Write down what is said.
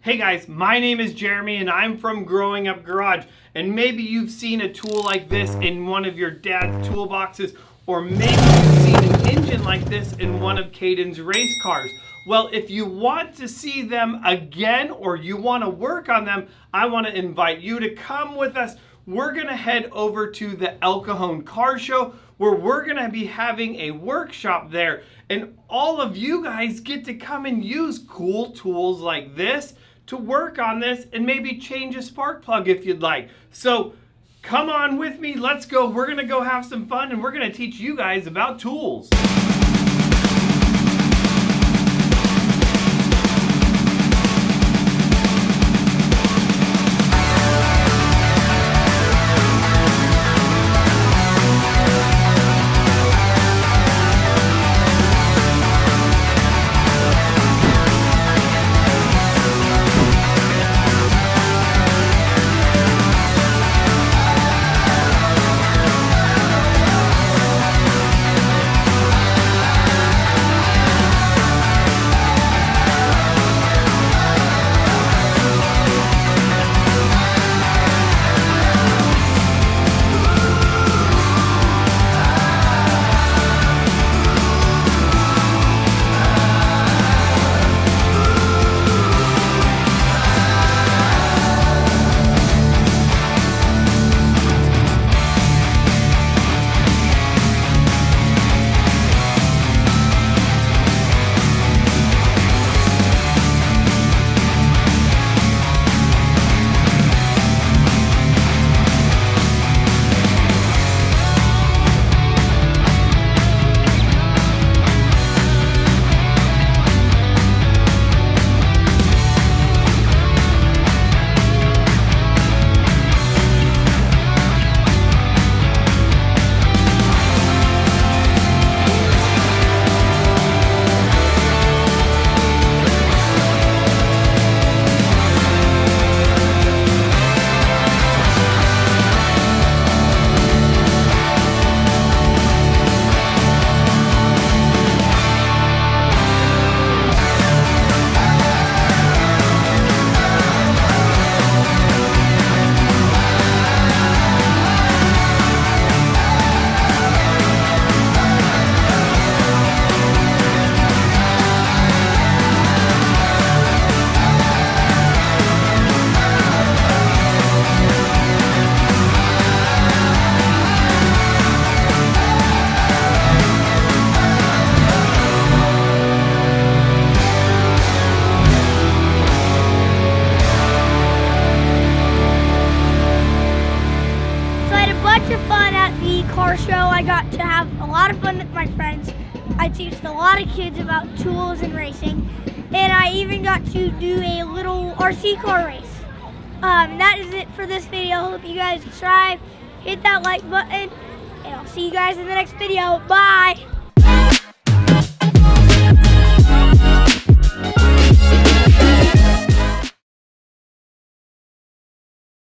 Hey guys, my name is Jeremy and I'm from Growing Up Garage. And maybe you've seen a tool like this in one of your dad's toolboxes, or maybe you've seen an engine like this in one of Caiden's race cars. Well, if you want to see them again or you want to work on them, I want to invite you to come with us. We're going to head over to the El Cajon Car Show, where we're going to be having a workshop there. And all of you guys get to come and use cool tools like this to work on this and maybe change a spark plug if you'd like. So come on with me, let's go. We're going to go have some fun and we're going to teach you guys about tools. Fun at the car show. I got to have a lot of fun with my friends. I teached a lot of kids about tools and racing, and I even got to do a little RC car race. That is it for this video. Hope you guys subscribe, hit that like button, and I'll see you guys in the next video. Bye!